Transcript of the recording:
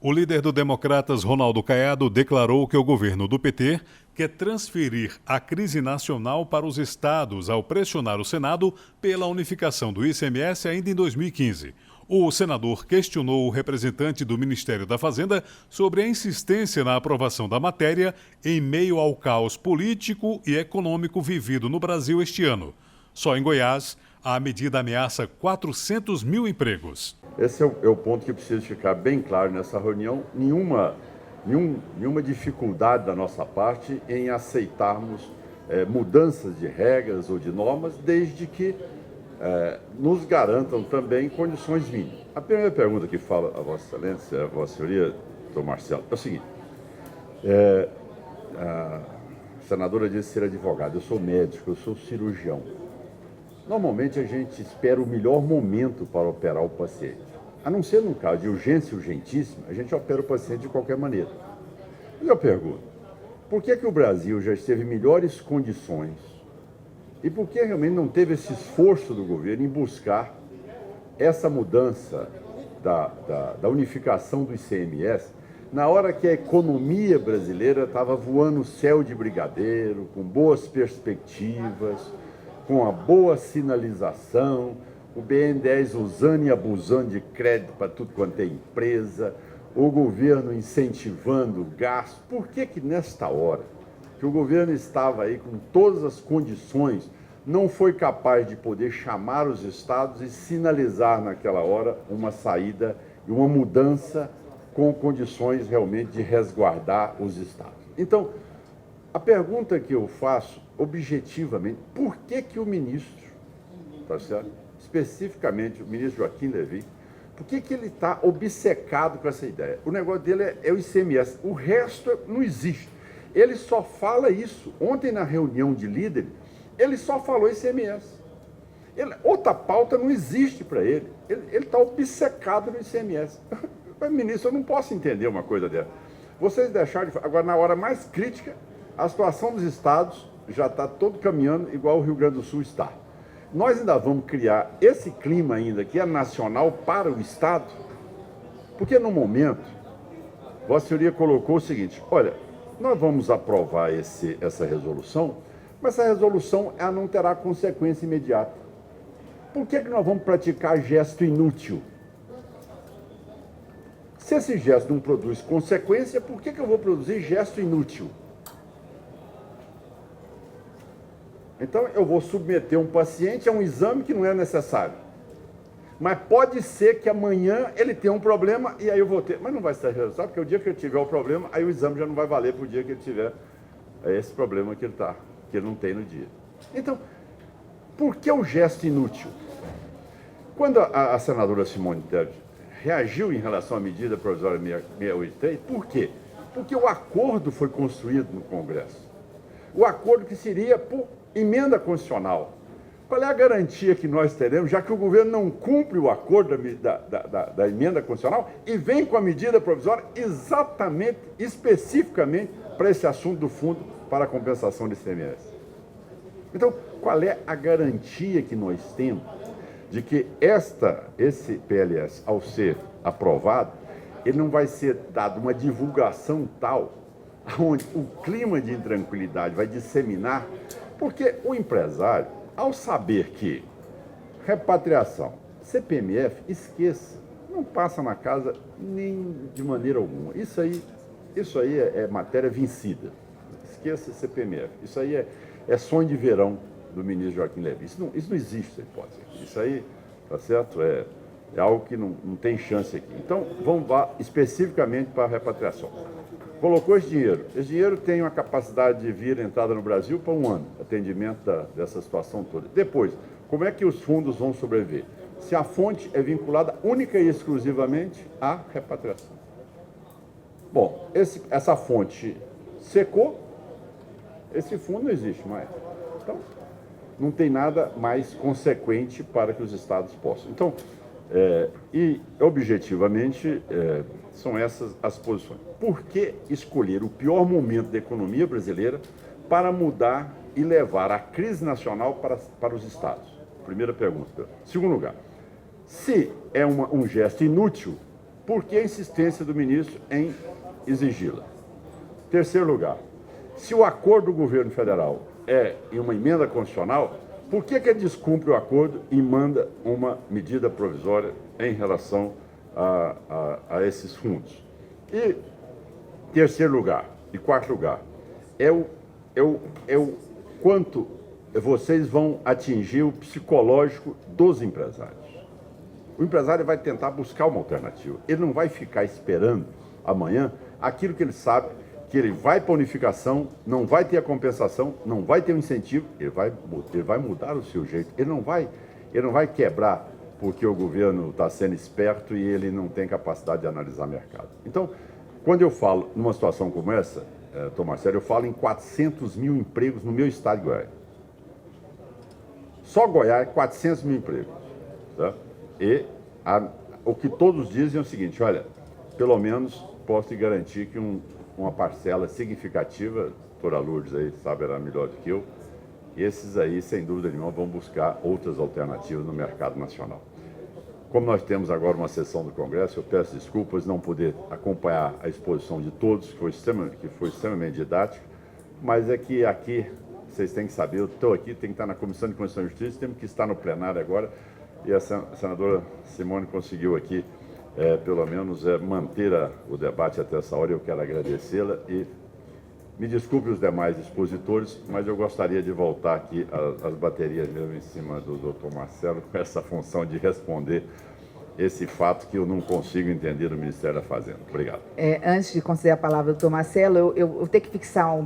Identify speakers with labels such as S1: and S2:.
S1: O líder do Democratas, Ronaldo Caiado, declarou que o governo do PT quer transferir a crise nacional para os estados ao pressionar o Senado pela unificação do ICMS ainda em 2015. O senador questionou o representante do Ministério da Fazenda sobre a insistência na aprovação da matéria em meio ao caos político e econômico vivido no Brasil este ano. Só em Goiás, a medida ameaça 400 mil empregos.
S2: Esse é o ponto que precisa ficar bem claro nessa reunião. Nenhuma dificuldade da nossa parte em aceitarmos mudanças de regras ou de normas, desde que nos garantam também condições mínimas. A primeira pergunta que fala a Vossa Excelência, a Vossa Senhoria, doutor Marcelo, é o seguinte. A senadora disse ser advogada, eu sou médico, eu sou cirurgião. Normalmente a gente espera o melhor momento para operar o paciente. A não ser no caso de urgência urgentíssima, a gente opera o paciente de qualquer maneira. Mas eu pergunto, por que o Brasil já esteve em melhores condições e por que realmente não teve esse esforço do governo em buscar essa mudança da unificação do ICMS na hora que a economia brasileira estava voando o céu de brigadeiro, com boas perspectivas, com a boa sinalização, o BNDES usando e abusando de crédito para tudo quanto é empresa, o governo incentivando o gasto. Por que nesta hora, que o governo estava aí com todas as condições, não foi capaz de poder chamar os estados e sinalizar naquela hora uma saída e uma mudança com condições realmente de resguardar os estados? Então, a pergunta que eu faço objetivamente, por que o ministro, tá certo? Especificamente o ministro Joaquim Levy, por que ele está obcecado com essa ideia? O negócio dele é o ICMS, o resto não existe. Ele só fala isso. Ontem, na reunião de líderes, ele só falou ICMS. Outra pauta não existe para ele. Ele está obcecado no ICMS. Mas, ministro, eu não posso entender uma coisa dessa. Vocês deixaram de... Agora, na hora mais crítica, a situação dos estados já está todo caminhando igual o Rio Grande do Sul está. Nós ainda vamos criar esse clima ainda que é nacional para o estado, porque no momento, Vossa Senhoria colocou o seguinte, olha, nós vamos aprovar essa resolução, mas essa resolução ela não terá consequência imediata. Por que nós vamos praticar gesto inútil? Se esse gesto não produz consequência, por que eu vou produzir gesto inútil? Então, eu vou submeter um paciente a um exame que não é necessário. Mas pode ser que amanhã ele tenha um problema e aí eu vou ter... Mas não vai ser resultado, porque o dia que ele tiver o problema, aí o exame já não vai valer para o dia que ele tiver esse problema que ele não tem no dia. Então, por que o gesto inútil? Quando a senadora Simone Tebet reagiu em relação à medida provisória 683, por quê? Porque o acordo foi construído no Congresso. O acordo que seria por emenda constitucional. Qual é a garantia que nós teremos, já que o governo não cumpre o acordo da emenda constitucional e vem com a medida provisória exatamente, especificamente, para esse assunto do fundo para a compensação de ICMS? Então, qual é a garantia que nós temos de que esse PLS, ao ser aprovado, ele não vai ser dado uma divulgação tal, onde o clima de intranquilidade vai disseminar, porque o empresário, ao saber que repatriação, CPMF, esqueça, não passa na casa nem de maneira alguma. Isso aí é matéria vencida. Esqueça CPMF. Isso aí é sonho de verão do ministro Joaquim Levy. Isso não existe, essa hipótese. Isso aí, tá certo? É algo que não tem chance aqui. Então, vamos lá especificamente para a repatriação. Colocou esse dinheiro. Esse dinheiro tem uma capacidade de vir entrada no Brasil para um ano, atendimento dessa situação toda. Depois, como é que os fundos vão sobreviver? Se a fonte é vinculada única e exclusivamente à repatriação. Bom, essa fonte secou, esse fundo não existe mais. Então, não tem nada mais consequente para que os estados possam. Então, e objetivamente, são essas as posições. Por que escolher o pior momento da economia brasileira para mudar e levar a crise nacional para os estados? Primeira pergunta. Segundo lugar, se é um gesto inútil, Por que a insistência do ministro em exigi-la? Terceiro lugar, se o acordo do governo federal é em uma emenda constitucional, por que ele descumpre o acordo e manda uma medida provisória em relação a esses fundos? E terceiro lugar, e quarto lugar, é o quanto vocês vão atingir o psicológico dos empresários. O empresário vai tentar buscar uma alternativa. Ele não vai ficar esperando amanhã aquilo que ele sabe, que ele vai para a unificação, não vai ter a compensação, não vai ter o incentivo, ele vai mudar o seu jeito. Ele não vai quebrar porque o governo está sendo esperto e ele não tem capacidade de analisar mercado. Então, quando eu falo numa situação como essa, Tomarcelo, eu falo em 400 mil empregos no meu estado de Goiás. Só Goiás, 400 mil empregos. Tá? E o que todos dizem é o seguinte, olha, pelo menos posso te garantir que uma parcela significativa, a doutora Lourdes aí saberá melhor do que eu, esses aí, sem dúvida nenhuma, vão buscar outras alternativas no mercado nacional. Como nós temos agora uma sessão do Congresso, eu peço desculpas não poder acompanhar a exposição de todos, que foi extremamente didático, mas é que aqui, vocês têm que saber, eu estou aqui, tenho que estar na Comissão de Constituição e Justiça, temos que estar no plenário agora, e a senadora Simone conseguiu aqui, pelo menos, manter o debate até essa hora. Eu quero agradecê-la e me desculpe os demais expositores, mas eu gostaria de voltar aqui às baterias mesmo em cima do doutor Marcelo, com essa função de responder esse fato que eu não consigo entender do Ministério da Fazenda. Obrigado.
S3: Antes de conceder a palavra ao doutor Marcelo, eu tenho que fixar um